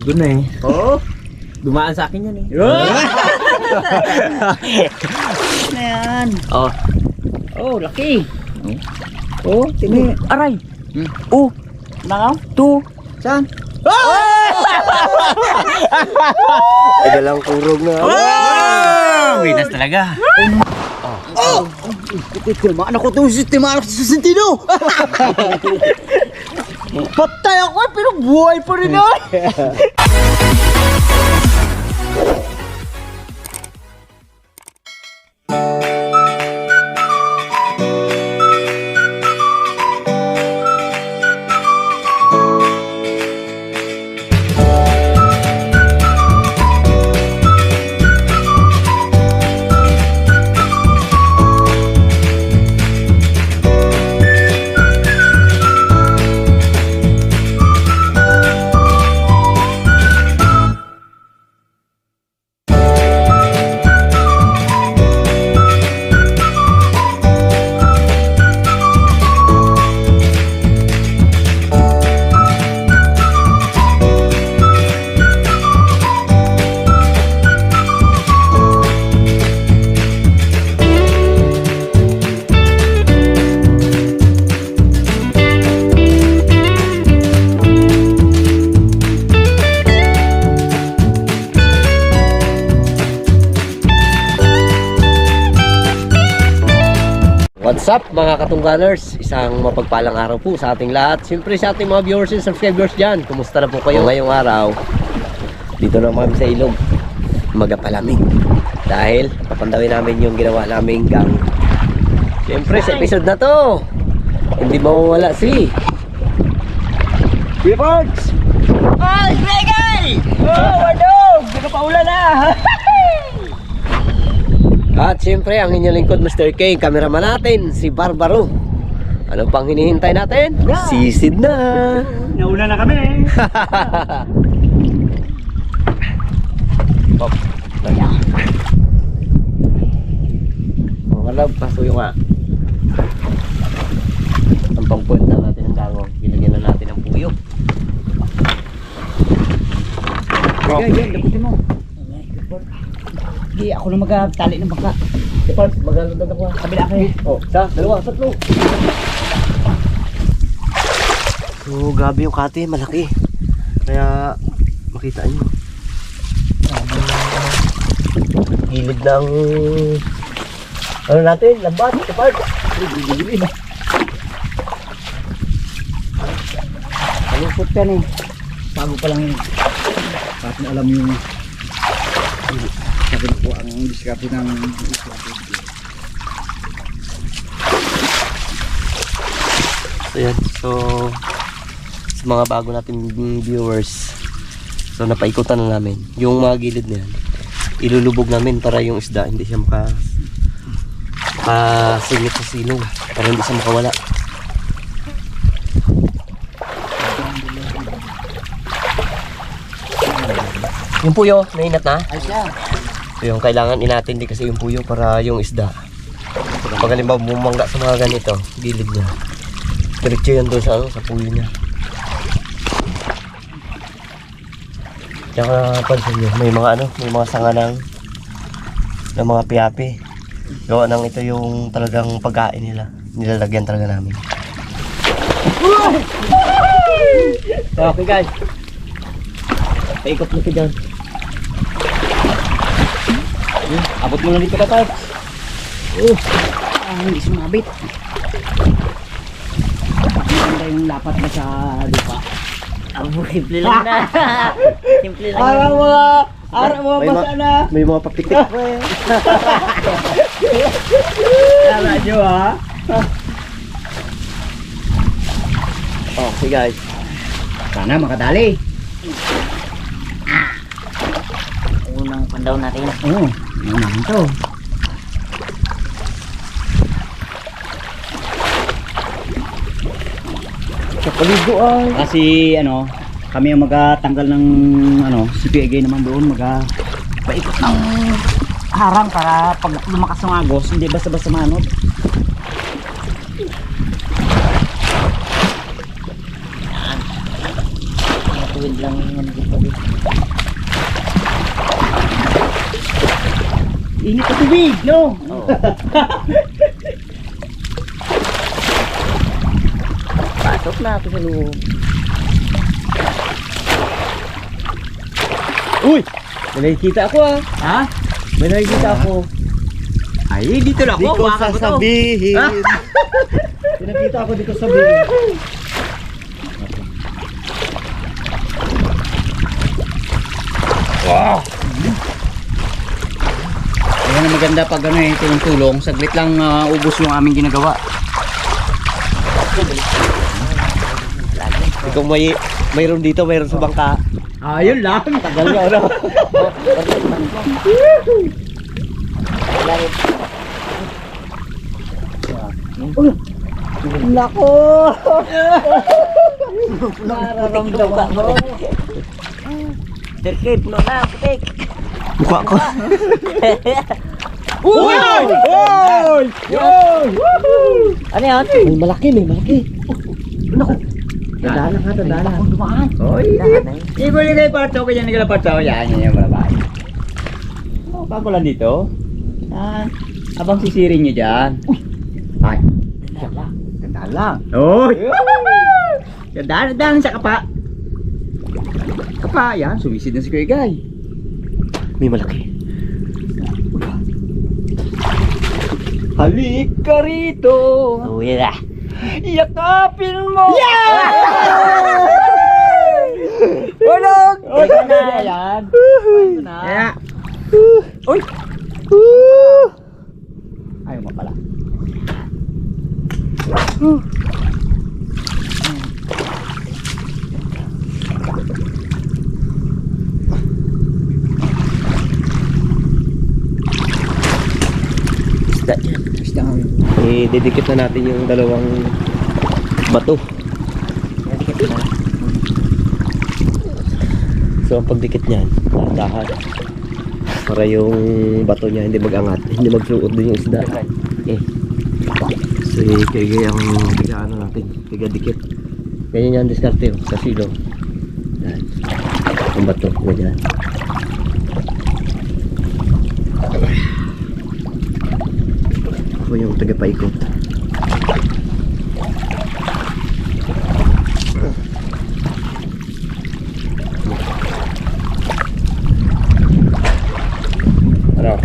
Doon na eh. Oo. Dumaan sa akin yan eh. Na yan. Oh. Oh, laki. Oh, timi. Aray! Oh, nangaw? Two! Saan? Ay, dalang kurog na. Winas talaga. Oh! Timaan ako itong timaan ako sa sentido. Patay ako pero buhay pa rin ay. What's up mga katungganers? Isang mapagpalang araw po sa ating lahat. Siyempre sa ating mga viewers and subscribers dyan. Kumusta na po kayo ngayong araw? Dito naman sa ilog, magapalamig. Dahil papandawin namin yung ginawa naming gang. Siyempre sa episode na to, hindi mawawala si Reports! Oh, Gregay! Oh, wadog! Hindi ka pa ulan na! at siyempre ang inyong lingkod Mr. K, cameraman natin si Barbaro. Ano pang hinihintay natin? Sisid na! Nauna na kami! Pop. Mga love, pasuyo nga. Ang pangpunta natin ng dangong. Gilagyan na natin ng puyo. Gregay, yan, daputin mo. Hindi, ako na magtali ng baka. Depart, magalundag ako. Kabila kayo. Oh, isa, dalawa, tatlo. So, grabe yung kate, malaki. Kaya, makita nyo. Gilid ng ano natin, lambat, depart. Malungkot ka na eh. Bago pa lang yun. Para mo alam yung sabi ko ang diskarte ng So yan, so sa mga bago nating viewers, so napaikutan na namin yung mga gilid na yan, ilulubog namin para yung isda hindi siya makasingit sa silong, para hindi siya makawala. Yung puyo, nainat na? ay siya. So yung kailangan inatindi kasi yung puyo para yung isda. Pag halimbawa bumangga sa mga ganito, gilid niya, diretso yan doon sa, sa puyo niya. Tsaka pansin nyo, may mga may mga sanga ng mga piyapi. Gawa nang ito yung talagang pagkain nila. Nilalagyan talaga namin. Okay guys, paikot mo ka dyan. Abot mo lang dito ka tayo. Hindi sumabit. Maganda yung lapat na sa lupa. Ang simple lang na. Simple lang. Araw mo May basa na. May mga papitik. Tama nyo ha. Okay guys. Sana makadali. Unang pandaw natin. Oo. Naman to. Sa paligo ay. Kasi kami ang magtanggal ng si PG naman doon paikot ng harang para pag lumakas ng agos hindi basta-basta manod. Matuwid lang yan dito. Init na tubig, no? Oo. Pasok na ako sa loob. Uy! May nakikita ako ah. Ha? May nakikita ako. Ay, dito lang Di ako. ko Baka ko to. sasabihin. Ha? Pinakita ako, di ko sabihin. Wow! Ayan ang maganda pag ano eh, tulong-tulong. Saglit lang ubos yung aming ginagawa. Kung mayroon dito, mayroon sa bangka. Ayun lang. Tagal nga, ano? Nako! Nararamdaman ko. Terkay, puno na, putik. Mukha ko. Uy! Uy! Uy! Ano yan? May malaki. Tandaan lang ha, tandaan lang. Dumaan. Oy! Ibo yung kayo parto, kaya nagala parto. Yan yung malabay. Oh, bago lang dito. Yan. Habang sisirin nyo dyan. Ay. Gandaan lang. Oy! Gandaan sa kapa. Kapa, yan. Sumisid na si Kuya Guy. May malaki. Halika rito. Uwi na. Yakapin mo! Walang! Teka na yan. Kaya. Uy! Ayaw mo pala. Isda yan. Basta nga yun. Didikit na natin yung dalawang bato. So ang pagdikit niyan, dahan para yung bato niya hindi mag-angat, hindi magsuot din yung isda. So kaya ang ano natin, tiga-dikit. Ganyan yan diskarte sa silo. Yan. Ang bato, ganyan. Ako yung taga-paikot. Ano?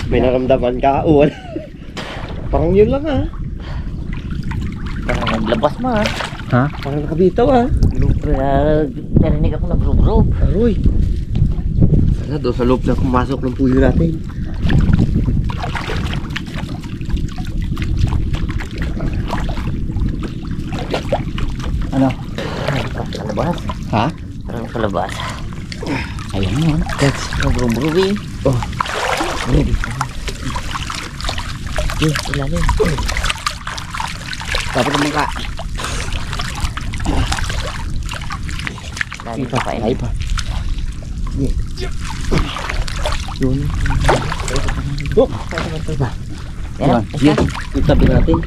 May naramdaman ka? Uwan. Parang yun lang ah. Parang naglabas mo ha. Ha? Parang nakabitaw ah. Narinig ako na bro. Aroy. Sana doon sa loob na pumasok ng puyo natin. Ano? Sa labas. Ha? Parang sa labas. Ayan yun. That's Nabro-bro eh. oh. Ready. Ilalim. Dapat naman ka. Ilalim pa eh. Ay pa. Yun. Oh, Yan. yun. Yung tabi natin.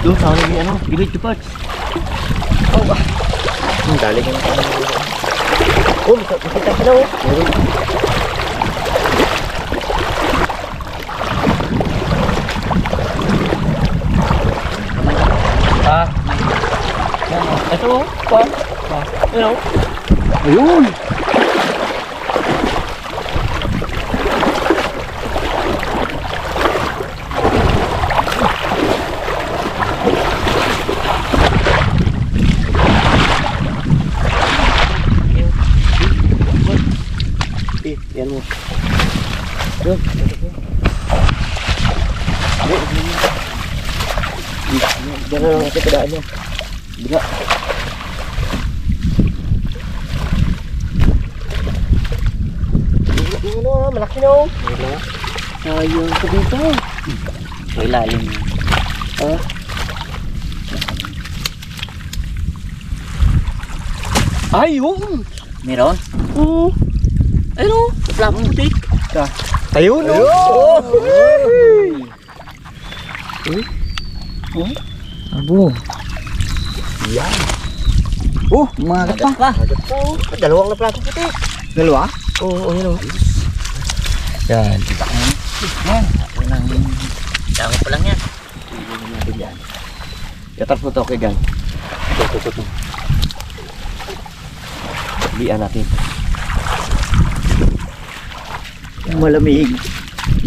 Doon sa ulit ano. Give it to parts. Ang galing ka na. Oh, makita ka na oh. Meron. Ito oh. Pa. Ano? Ayun! Yan mo. Diyan na lang natin kadaan niya. Bila. Ano ah, malaki na oh. Ayun ka dito. Sa ilalim. Ah. Ayun! Meron? Oo. Ayun oh. Plapong putik. Ayun oh! Abo. Yan. Oh, mga Agad pa. Agad po. Dalawang na plato puti. Dalawa? Oo, yun oh. Yan. Unang damo pa lang yan. Iwan natin yan. Katapos mo to, okay, gan. Ito. Lian natin. Malamig.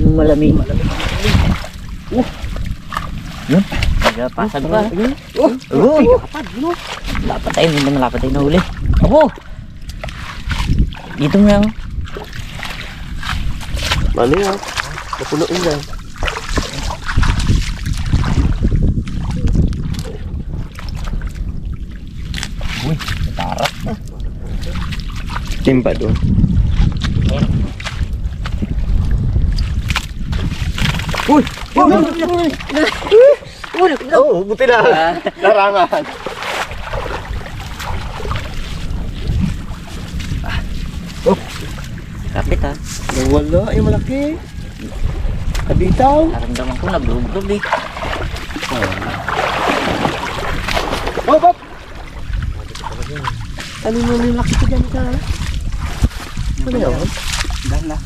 Malamig. Yun. Nagpasag pa. Uy! Dapat tayo, hindi naman dapat tayo nahuli. Abo! Dito nga. Ano yan? Mapunuin yan. Uy, tarap na. Timba doon. Uy! Oo, buti na. Larangan. Kapit ha. Wala, ay malaki. Kabitaw. Naramdaman ko naglublog eh. Oh, Bob! Ano mo yung laki ko dyan ka? Ano yun? Dala.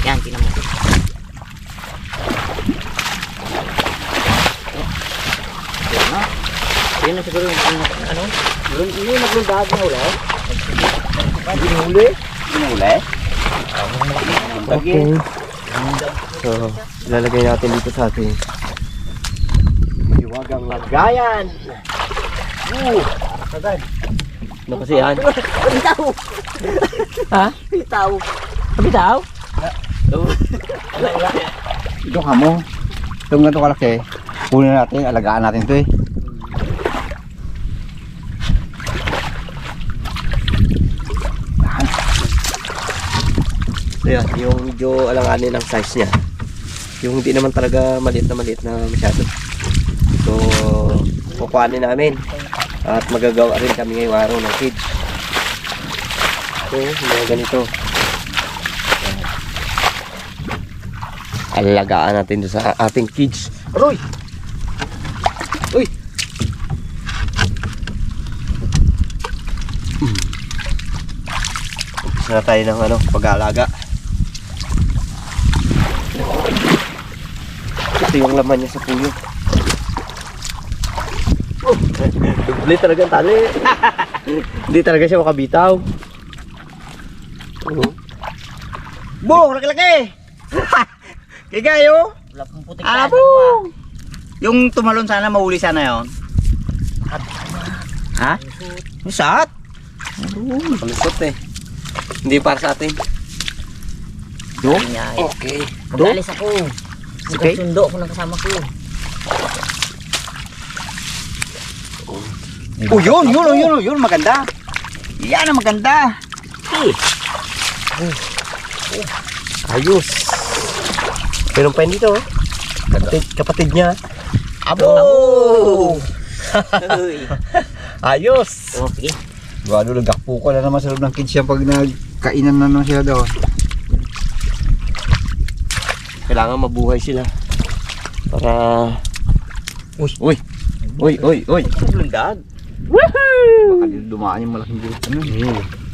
Yan, tinan mo. Yan na. Yan na siguro yung ano. Hindi naglundad na ulit. Ginuli? Ginuli? Okay. So, ilalagay natin dito sa ating hiwagang lagayan. Agad. Ano kasi yan? Bitaw! Ha? Bitaw! Bitaw? Ito ka mo. Itong ganito kalaki. Kunin natin, alagaan natin ito eh. So yan, yung medyo alanganin ang size niya. Yung hindi naman talaga maliit na masyado. So, kukuhanin namin. At magagawa rin kami ngayong araw ng cage. So, mga ganito. Alagaan natin doon sa ating cage. Aroy! Uy! Umpisa na tayo ng pag-aalaga. Ito yung laman niya sa puyo. Duble talaga ang tali. Hindi talaga siya makabitaw. Bong, laki-laki! Kigayo! Wala pong putik Abo! Yung tumalon sana, mahuli sana yon. Ha? Usat? Malusot eh. Hindi para sa atin. Do? Okay. Mag-alis ako. Okay. Magsundo ako ng kasama ko. Oh, yun, maganda. Yan ang maganda. Ayos. Meron pa yun dito. Kapatid niya. Abo! Ayos. Oh, sige. Gado, lagakpo ko na naman sa loob ng kids yan pag nagkainan na naman sila daw. Kailangan mabuhay sila. Para... Uy! Lundad. Woohoo! Baka dito dumaan yung malaking dito.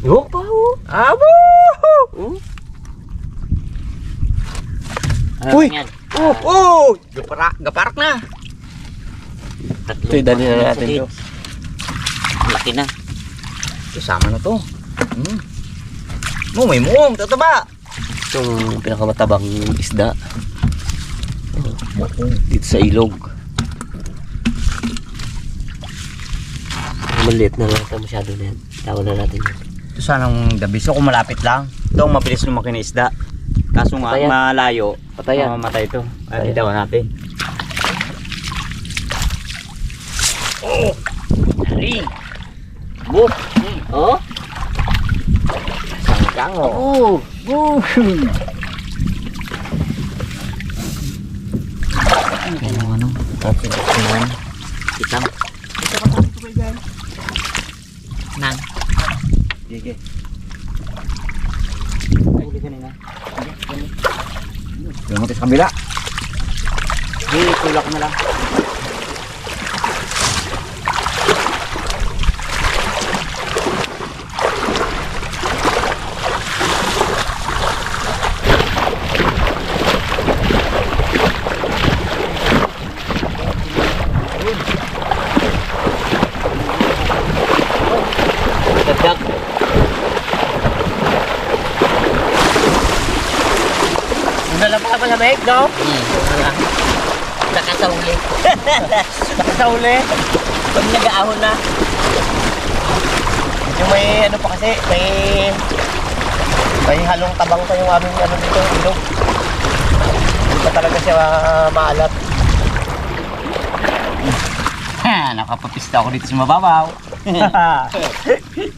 Oh, paho. Abo! Uy! Yan. Oh! Gaparak na. Ito, dali na natin to. Laki na. Isama na to. May muong, tataba. Itong pinakamatabang isda. Dito sa ilog. Maliit na lang ito masyado na yan. Tawan na natin yun. Ito sanang gabi. So kung malapit lang, ito ang mabilis lumaki na isda. Kaso nga, Patayan. malayo. Patayan. Mamamatay ito. Ay, dawan natin. Hari. Book! Oh. Sangkang o. Oh. Oh. Ano? Okay. Kitang. Nang. Sige. Huli kanina. Lumatis sa kabila. Sige, tulak na lang. na lang pala malamig, no? Nakasauli. Nakasauli. Pag nag-aahon na. Yung may ano pa kasi, may halong tabang pa yung aming ano dito, ilog. Hindi pa talaga siya maalat. Nakapapista ako dito sa mababaw.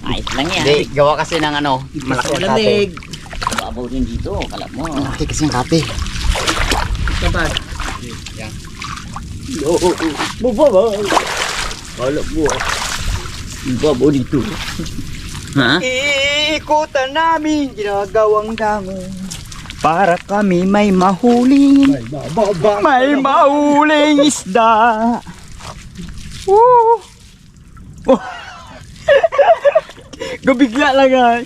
Ayos lang yan. Hindi, gawa kasi ng ano, malaki ang kape. Babaw din dito. Kalap mo. Malaki kasi ang kape. Sabag. Yan. Babaw. Kalap mo. Babaw dito. Ha? Iikutan namin ginagawang dangon para kami may mahuling mahuling isda. Woo! Oh. Gabigla lang ay.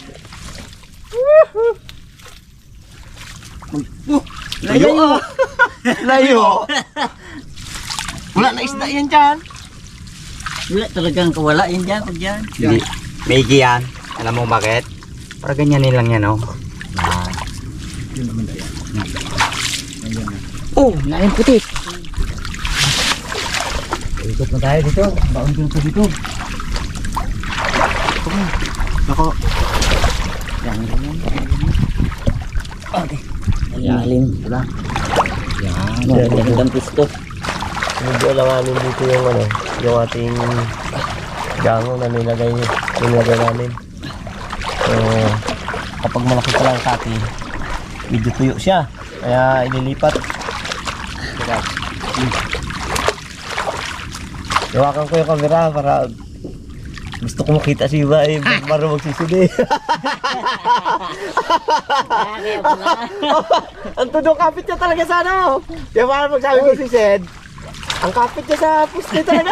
Layo ah. Layo. Wala na isda yan dyan. Wala talagang kawala yan dyan. Pag dyan. Hindi. May yan. Alam mo bakit? Para ganyanin lang yan, oh. Oh, lain putik. Ikot na tayo dito. Baon ko na pa dito. Ako. Yan. Okay. Lalim. Diba? Yan. Magandang pisto. Medyo alanganin dito yung ano, yung ating gango na nilagay namin. So, kapag malaki pa lang kati, medyo tuyo siya. Kaya ililipat. Hawakan ko yung camera para gusto ko makita si Iba eh, para magsisili. Ang tudong kapit niya talaga sa ano. Kaya para magsabi ko si Sed, ang kapit niya sa puste talaga.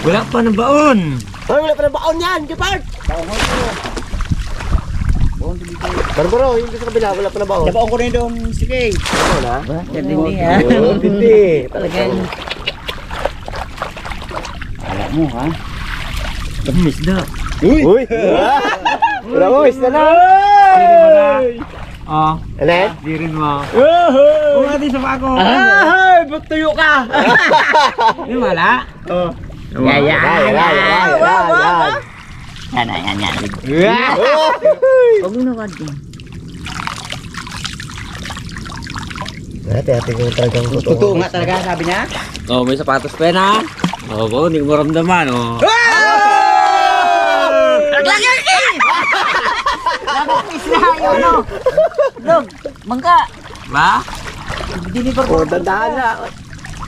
Wala pa ng baon. Ay, wala pa ng baon yan, Gepard! Barbaro, yung sa kabila, wala pa ng baon. Nabaon ko rin doon. Sige. Wala? Hindi ha. Oo, hindi. Talagang. Alam mo, ha? Tamis na. Uy! Wala mo, isa na! Oh. Alet? Di rin mo. Kung nga di sa ako. Ay! Ba't tuyo ka? Di wala? Oh. Yan. Yan. Huwag mo na wad din. Ate ko talagang Totoo nga talaga, sabi niya. Oh, may sapatos pa yan ha? Oo, hindi ko maramdaman oh. Dog, mangga. Ba? Oh, dandahan na.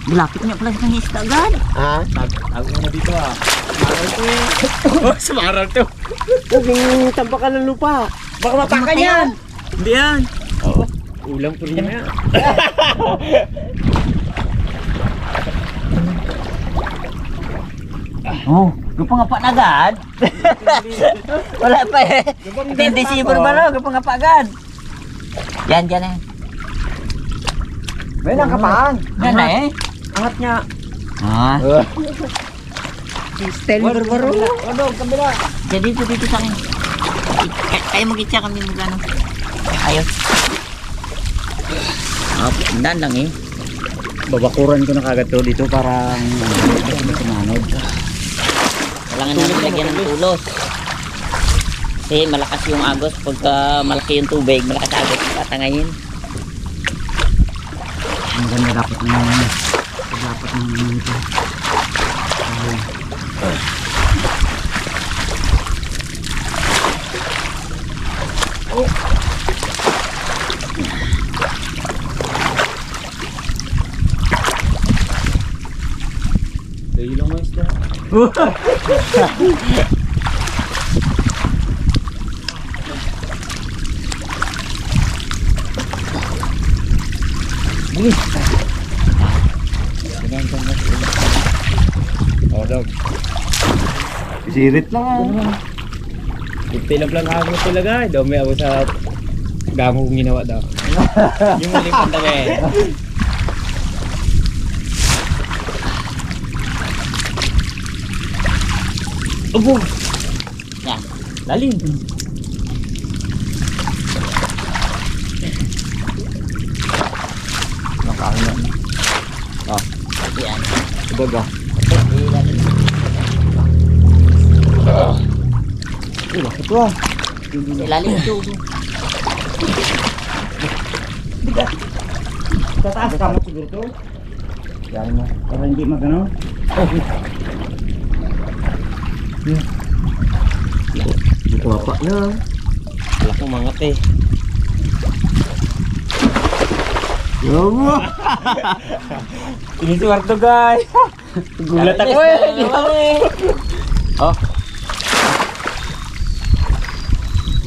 Malapit niya pala sa isda agad. Ha? Ako na dito ah. Sumaral to. Huwag yung tampakan ng lupa. Baka mapakan yan. Hindi yan. Oo. Ulam ko rin yan. Oh, gupang nga pa na agad. Wala pa eh. Hindi sibor ba no? Gupang nga pa agad. Yan. May nangkapaan. Yan na eh. Angat niya. Ah. Style barbaro. Ano, kabila. Jadi dito sa akin. Kayo mag-itcha kami magano. Ayos. Dan lang eh. Babakuran ko na kagad to dito para sumanod. Kailangan natin lagyan ng tulos. Kasi malakas yung agos. Pagka malaki yung tubig, malakas agos. Tatangayin. Ang ganda dapat naman. Dapat naman ito. Dahil lang mo isda. Oh, dog. Sirit lang ah. Pinaplang ako talaga. Daw may ako sa gamo kong ginawa daw. Yung maling pantabi. Yan. Lalim. baga. Bakit ba? Sa ilalim ito. Tataas ka mo siguro to. Yan mo. Para hindi magano. Kumapa na. Wala kong mangat eh. Yomo! Sinisuwarto guys. Gulat ako eh. Oh.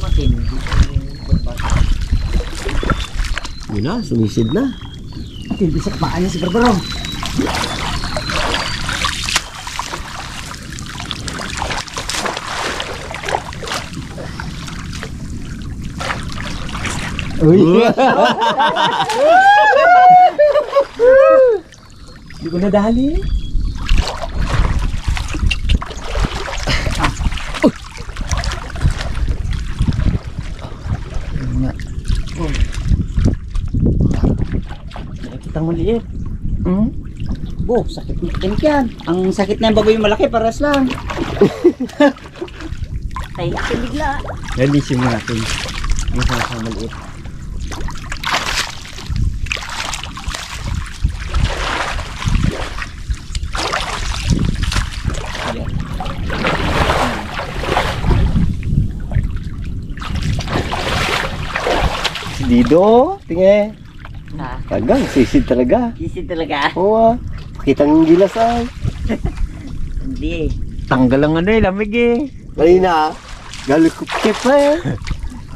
Matindi. Yun na, sumisid na. Hindi sa paan niya si Barbaro. Uy! Hindi ko nadali. Nakikita mo liit. Bo, sakit na tinik yan. Ang sakit na yung baboy yung malaki, paras lang. Tayo ka bigla. Nalisim natin. Yung sa maliit. Si Dido, tingin. Ha? Tagang, sisid talaga. Isid talaga. Oo ah. Kitang gilas ay. Hindi eh. Tanggal ang ano eh, lamig eh. Kanina, galikupkip na eh.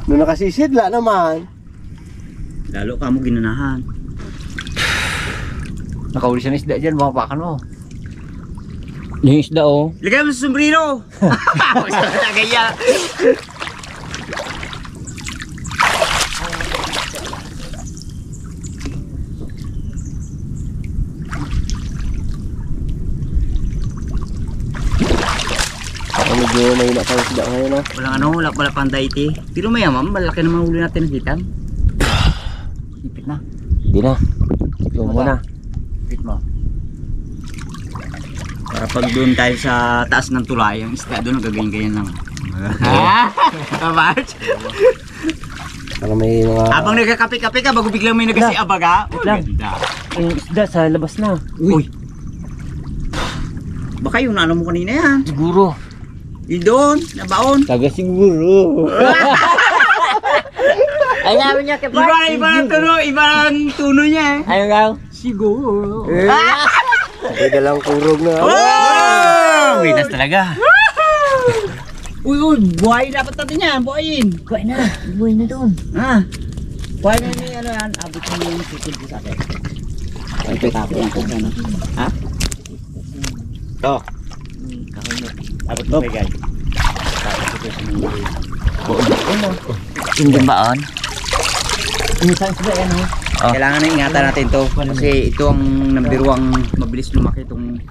Nung nakasisid, la naman. Lalo ka mo ginanahan. Nakahuli siya ng isda dyan, mapapakan mo. Yung isda oh. Lagay mo sa sombrero! Gaya! Ako medyo mahina pa yung isda ngayon ah. Walang ano, wala pang daiti. Pero mayaman, malaki naman huli natin nakita. Ipit na. Hindi na. Ito muna. Ipit mo. Para pag doon tayo sa taas ng tulay, ang isda doon nagaganyan-ganyan lang. Kabarch? Para may mga... Habang nagkakape-kape ka, bago biglang may nagasi-abaga. lang. Ganda. Yung isda sa labas na. Uy! Baka yung ano mo kanina yan. Siguro. Yung doon, nabaon. Taga siguro. Ay namin niya kay Iba ang tuno, iba ang tuno niya eh. Ayun nga. Siguro. May dalang kurog na. Oh! Winas talaga. Uy, buhay dapat natin yan, buhayin. Kuha na. Buhay na doon. Ah, buhay na ni ano yan, abot mo yung sikil ko sa akin. Ay, tapos ko ano. Ha? Oh. Abot mo kay guys. Tapos ko sa mga Hindi baon. Minsan sila yan oh. Kailangan na ingatan natin to kasi ito ang number 1 mabilis lumaki itong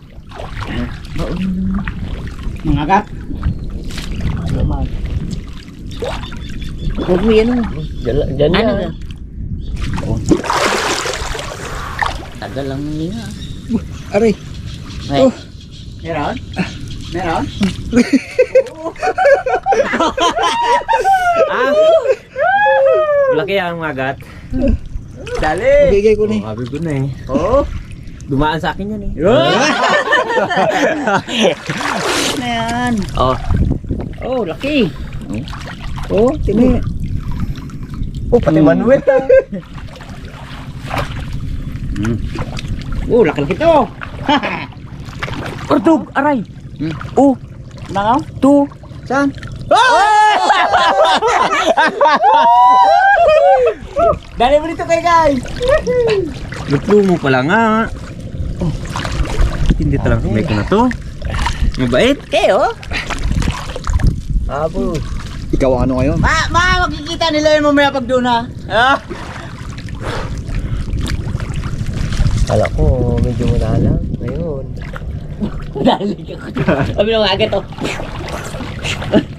mga gat. Huwag mo yan oh. Diyan Ano na. na? Tagal lang ng linga. Aray. Ay. Meron? Meron? Malaki ang magat. Dali. Bigay ko ni. Sabi ko na eh. Oh. Dumaan sa akin yan eh. Na yan. Oh. Oh, laki. Oh, tini. Oh, pati manuwet ah. Oh, laki-laki to. Ortog, aray. Oh, nakaw? To. Saan? Dali mo dito kay guys. Lutlo mo pala nga. Oh. Hindi talaga may ko na to. Mabait. Kayo? Abo. Ikaw ano ngayon? Makikita nila yun mamaya pag doon ha. Kala ko medyo malalang ngayon. Dali ka. Sabi naman agad oh.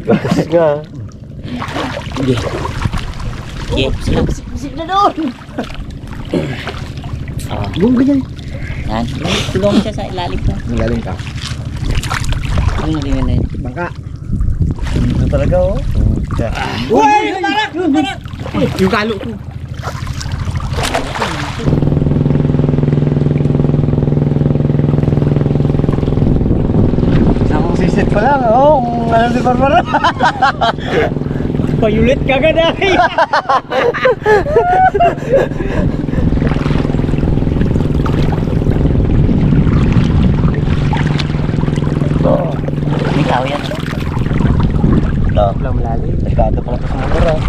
Bakit nga? Okay. Sisip na doon. Bung ganyan. Yan. Tulungan siya sa ilalim ko. Magaling ka. Ano naging na yun? Bangka. Ito talaga oh. Uy! Barak! Yung kalo ko. Isang sisit pa lang oh. Ano si Barbara? Payulit kagad ay! Ikaw yan. Ito. Lang malalim. Delikado pala ito sa motor ah.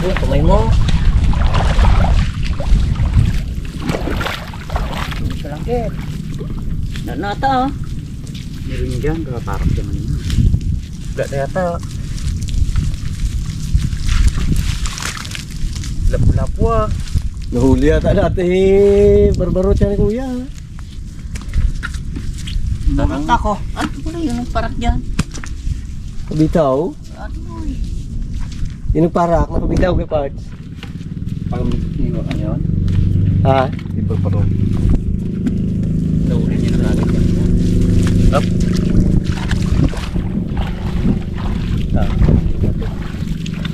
Uy, kamay mo. Kalangkit. Nata oh. Meron dyan, kaparap naman yun. Gak na yata. Lapu-lapu ah. Nahuli yata natin eh. Barbaro siya ni kuya. Parang ako. Ano pala yun ang parak dyan? Kabitaw. Ano Yung nagparak. Nakabitaw kay Parts. Pag ano yun? Ha? Di Barbaro. Naulit niya na agad yan. Up.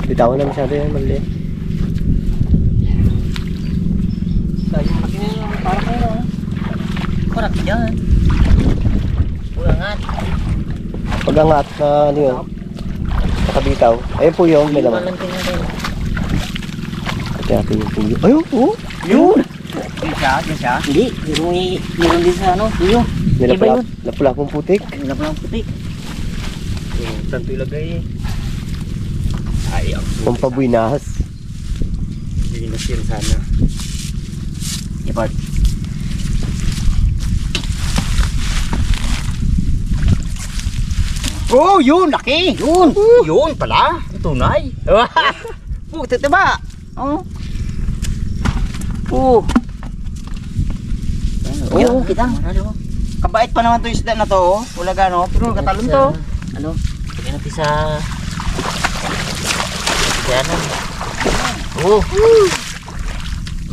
Bitawan na masyado yan. Mali. Tayo malaki na yun. Parak na yun. Parak dyan. Ulangan. Pag-angat na ano yun. Nakabitaw. Ayun po yung may laman. Malantin na rin. Ate natin yung puyo. Ayun po. Yun! Yun siya. Hindi. Meron din sa ano. Iyo. Iba yun. Napula kong putik. Wala pa lang putik. Saan ito ilagay eh? Ay, ang Pampabuinas. hindi nasir sana. Ipart. Oh, yun! Laki! Yun! Yun pala! Tunay! Puti ba? Oh. Oh. Oo, kita. Kabait pa naman to yung isda na to. Wala gano. Pero katalon to. Ano? Lagyan natin sa... Sa ano? Oh.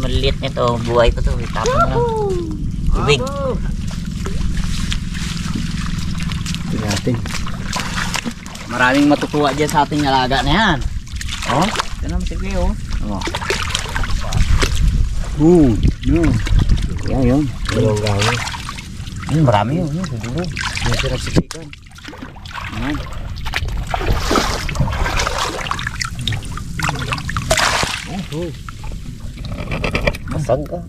Maliliit nito. Buhay pa to. Itapon lang. Tubig. Ito natin. Maraming matutuwa dyan sa ating alaga na yan. Oh, ito na masigli oh. Yun. Yun. Dalawang gawin. Yun, marami yun. Yun, siguro. Yung pinagsikikan. Ayan. Masag ka.